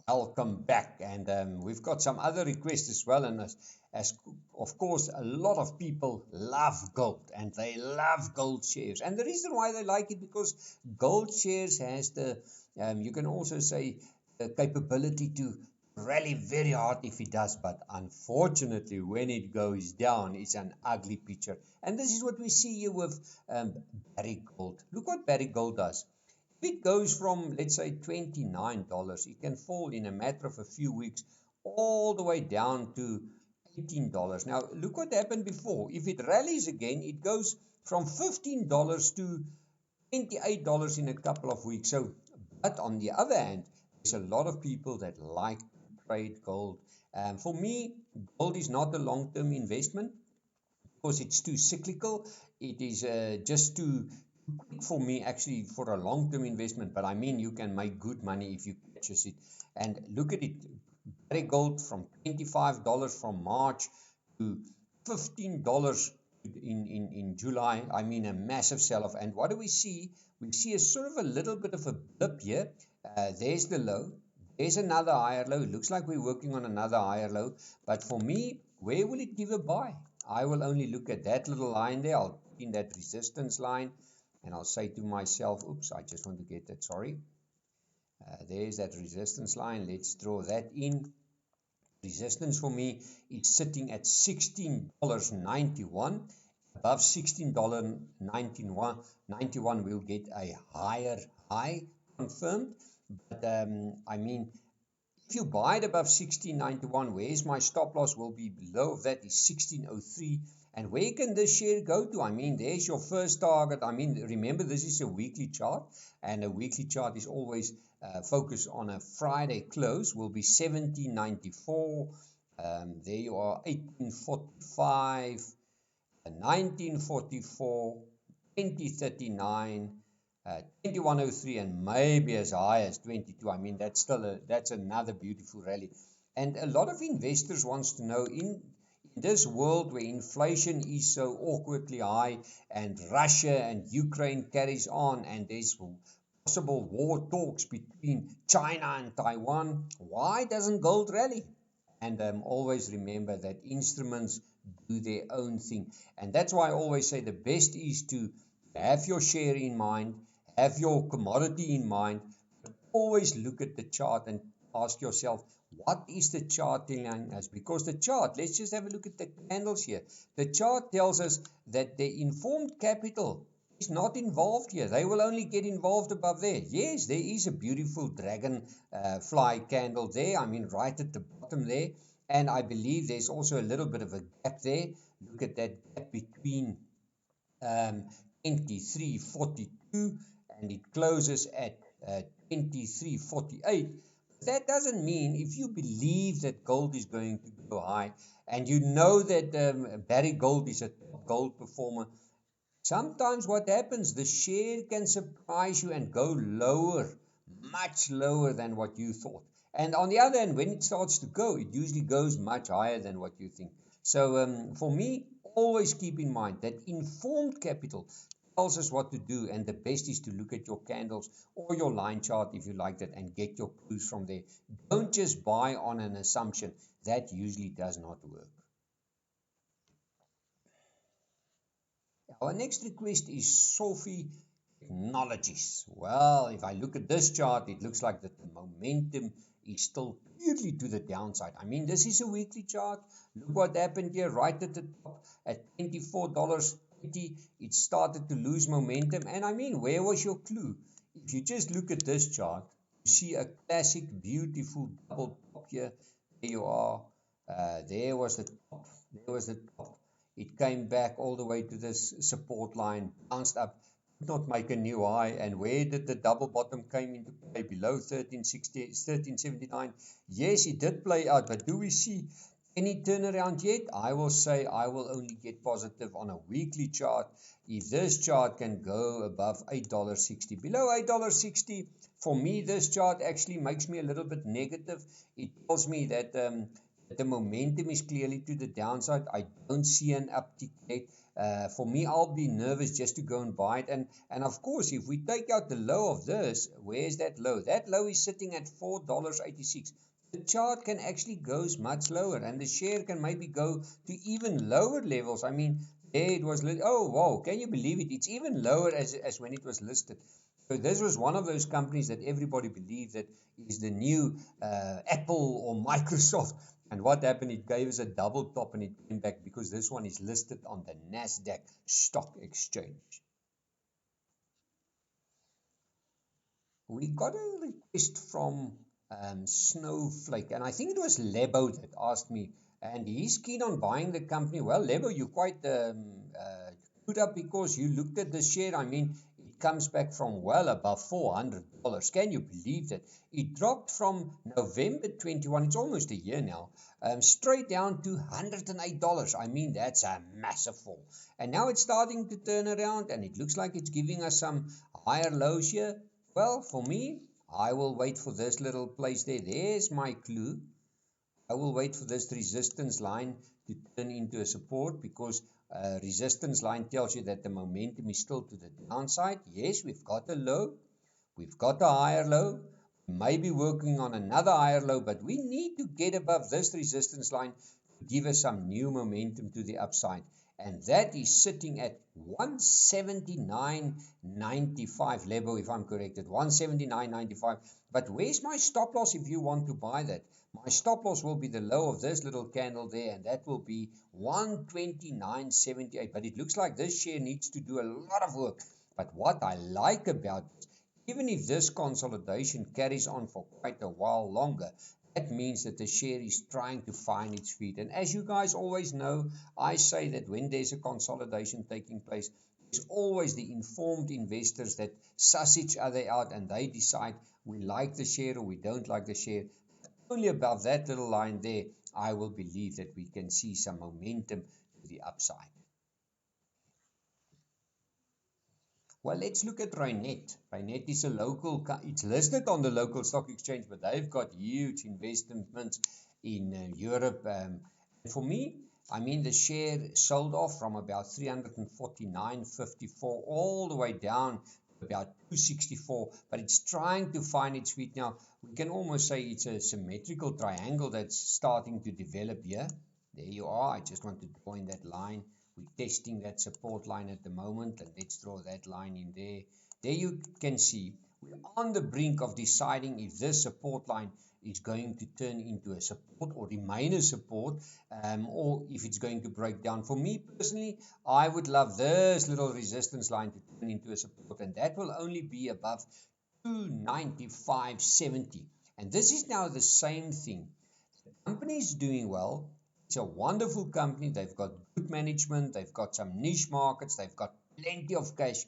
Welcome back, and we've got some other requests as well. And as of course, a lot of people love gold, and they love gold shares. And the reason why they like it because gold shares has the you can also say the capability to rally very hard if it does. But unfortunately, when it goes down, it's an ugly picture. And this is what we see here with Barrack Gold. Look what Barrack Gold does. If it goes from, let's say, $29, it can fall in a matter of a few weeks all the way down to $18. Now, look what happened before. If it rallies again, it goes from $15 to $28 in a couple of weeks. So, but on the other hand, there's a lot of people that like to trade gold. For me, gold is not a long-term investment because it's too cyclical. It is just too quick for me actually for a long-term investment. But I mean, you can make good money if you purchase it. And look at it, Barrack Gold from $25 from March to $15 in July. I mean, a massive sell-off. And what do we see? We see a sort of a little bit of a blip here. There's the low. There's another higher low. It looks like we're working on another higher low. But for me, where will it give a buy? I will only look at that little line there. I'll put in that resistance line. And I'll say to myself, oops, I just want to get that, sorry. There's that resistance line. Let's draw that in. Resistance for me is sitting at $16.91. Above $16.91, we'll get a higher high confirmed. But I mean, if you buy it above 16.91, where's my stop loss? Will be below that is 16.03. And where can this share go to? I mean, there's your first target. I mean, remember, this is a weekly chart, and a weekly chart is always focused on a Friday close. Will be 17.94. There you are, 18.45, 19.44, 20.39. 2103 and maybe as high as 22. I mean, that's another beautiful rally. And a lot of investors wants to know, in this world where inflation is so awkwardly high and Russia and Ukraine carries on and there's possible war talks between China and Taiwan, why doesn't gold rally? And always remember that instruments do their own thing. And that's why I always say the best is to have your share in mind, have your commodity in mind, but always look at the chart and ask yourself, what is the chart telling us? Because the chart, let's just have a look at the candles here. The chart tells us that the informed capital is not involved here. They will only get involved above there. Yes, there is a beautiful dragon fly candle there. I mean, right at the bottom there. And I believe there's also a little bit of a gap there. Look at that gap between 23.42 and it closes at 23.48. That doesn't mean, if you believe that gold is going to go high and you know that Barrack Gold is a top gold performer, sometimes what happens, the share can surprise you and go lower, much lower than what you thought. And on the other hand, when it starts to go, it usually goes much higher than what you think. So for me, always keep in mind that informed capital tells us what to do, and the best is to look at your candles or your line chart if you like that and get your clues from there. Don't just buy on an assumption. That usually does not work. Our next request is Sofi Technologies. Well, if I look at this chart, it looks like that the momentum is still purely to the downside. I mean, this is a weekly chart. Look what happened here right at the top at $24.20. It started to lose momentum. And I mean, where was your clue? If you just look at this chart, you see a classic, beautiful double top here. There you are. There was the top. There was the top. It came back all the way to this support line, bounced up, did not make a new high. And where did the double bottom came into play? Below 13.79. Yes, it did play out, but do we see any turnaround yet? I will say I will only get positive on a weekly chart if this chart can go above $8.60. Below $8.60, for me, this chart actually makes me a little bit negative. It tells me that the momentum is clearly to the downside. I don't see an uptick yet. For me, I'll be nervous just to go and buy it. And of course, if we take out the low of this, where's that low? That low is sitting at $4.86. The chart can actually go much lower, and the share can maybe go to even lower levels. I mean, there it was, oh wow, can you believe it? It's even lower as when it was listed. So this was one of those companies that everybody believed that is the new Apple or Microsoft. And what happened? It gave us a double top and it came back because this one is listed on the Nasdaq Stock Exchange. We got a request from Snowflake, and I think it was Lebo that asked me, and he's keen on buying the company. Well, Lebo, you're quite good up because you looked at the share. I mean, it comes back from well above $400. Can you believe that? It dropped from November 21, it's almost a year now, straight down to $108. I mean, that's a massive fall. And now it's starting to turn around, and it looks like it's giving us some higher lows here. Well, for me, I will wait for this little place there. There's my clue. I will wait for this resistance line to turn into a support because resistance line tells you that the momentum is still to the downside. Yes, we've got a low. We've got a higher low. Maybe working on another higher low, but we need to get above this resistance line to give us some new momentum to the upside. And that is sitting at 179.95 level, if I'm correct, at 179.95. But where's my stop loss if you want to buy that? My stop loss will be the low of this little candle there, and that will be 129.78. But it looks like this share needs to do a lot of work. But what I like about this, even if this consolidation carries on for quite a while longer, that means that the share is trying to find its feet. And as you guys always know, I say that when there's a consolidation taking place, there's always the informed investors that suss each other out and they decide we like the share or we don't like the share. Only above that little line there, I will believe that we can see some momentum to the upside. Well, let's look at Reinet. Reinet is a local, it's listed on the local stock exchange, but they've got huge investments in Europe. For me, I mean, the share sold off from about 349.54 all the way down to about 264, but it's trying to find its feet now. We can almost say it's a symmetrical triangle that's starting to develop here. There you are. I just want to draw in that line. We're testing that support line at the moment, and let's draw that line in there. There you can see we're on the brink of deciding if this support line is going to turn into a support or remain a support, or if it's going to break down. For me personally, I would love this little resistance line to turn into a support, and that will only be above 295.70. And this is now the same thing. The company is doing well. It's a wonderful company. They've got good management. They've got some niche markets. They've got plenty of cash.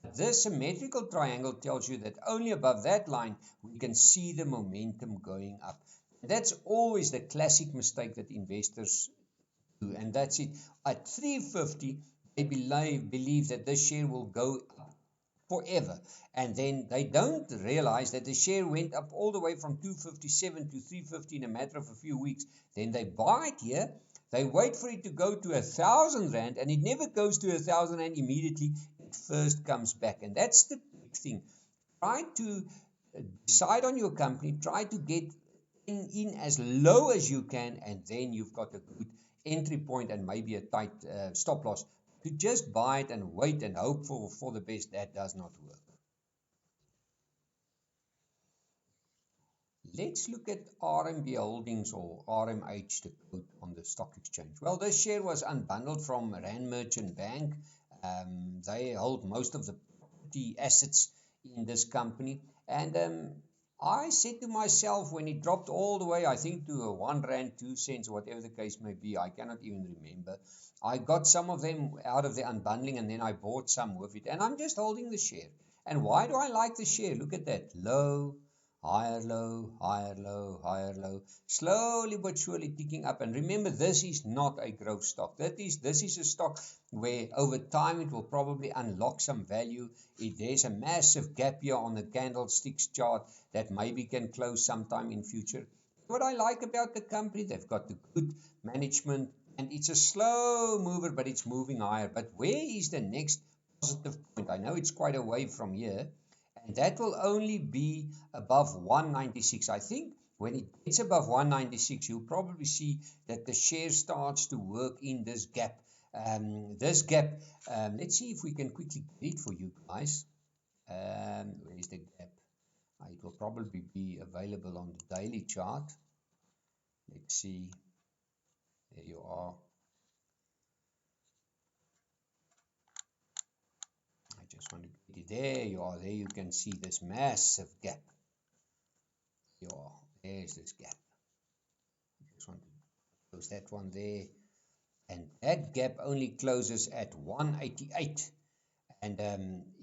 But this symmetrical triangle tells you that only above that line, we can see the momentum going up. And that's always the classic mistake that investors do. And that's it. At 350, they believe that this share will go up forever, and then they don't realize that the share went up all the way from 257 to 350 in a matter of a few weeks. Then they buy it here, they wait for it to go to 1,000 rand, and it never goes to 1,000 rand immediately. It first comes back, and that's the big thing. Try to decide on your company, try to get in as low as you can, and then you've got a good entry point and maybe a tight stop loss. To just buy it and wait and hope for the best, that does not work. Let's look at RMB Holdings, or RMH, the code on the stock exchange. Well, this share was unbundled from Rand Merchant Bank. They hold most of the property assets in this company. And I said to myself, when it dropped all the way, I think to 1 rand, 2 cents, or whatever the case may be, I cannot even remember. I got some of them out of the unbundling, and then I bought some with it. And I'm just holding the share. And why do I like the share? Look at that. Low, higher low, higher low, higher low. Slowly but surely ticking up. And remember, this is not a growth stock. This is a stock where over time it will probably unlock some value. There's a massive gap here on the candlesticks chart that maybe can close sometime in future. What I like about the company, they've got the good management, and it's a slow mover, but it's moving higher. But where is the next positive point? I know it's quite away from here, and that will only be above 196. I think when it gets above 196, you'll probably see that the share starts to work in this gap. This gap, let's see if we can quickly get it for you guys. Where is the gap? It will probably be available on the daily chart. Let's see. There you are. I just want to get it. There you are. There you can see this massive gap. There you are. There's this gap. I just want to close that one there. And that gap only closes at 188. And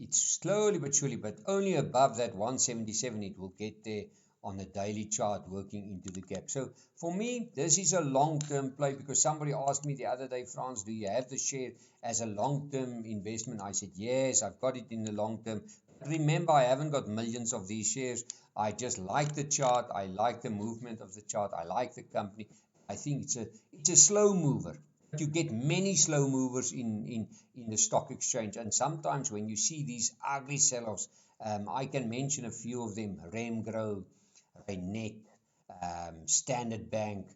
it's slowly but surely, but only above that 177, it will get there on a daily chart working into the gap. So for me, this is a long-term play, because somebody asked me the other day, Frans, do you have the share as a long-term investment? I said, yes, I've got it in the long term. But remember, I haven't got millions of these shares. I just like the chart. I like the movement of the chart. I like the company. I think it's a slow mover. You get many slow movers in the stock exchange, and sometimes when you see these ugly sell-offs, I can mention a few of them: Remgro, Reinet, Standard Bank,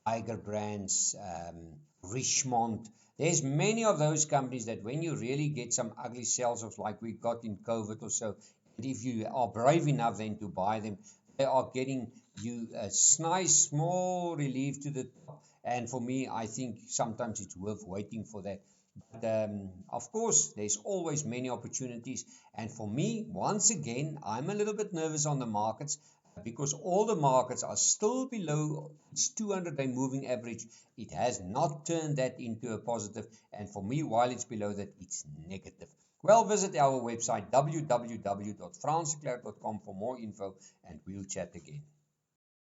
Tiger Brands, Richmond. There's many of those companies that when you really get some ugly sell-offs like we got in COVID or so, and if you are brave enough then to buy them, they are getting you a nice small relief to the top. And for me, I think sometimes it's worth waiting for that. But of course, there's always many opportunities. And for me, once again, I'm a little bit nervous on the markets, because all the markets are still below its 200-day moving average. It has not turned that into a positive. And for me, while it's below that, it's negative. Well, visit our website, www.fransklerk.com, for more info, and we'll chat again.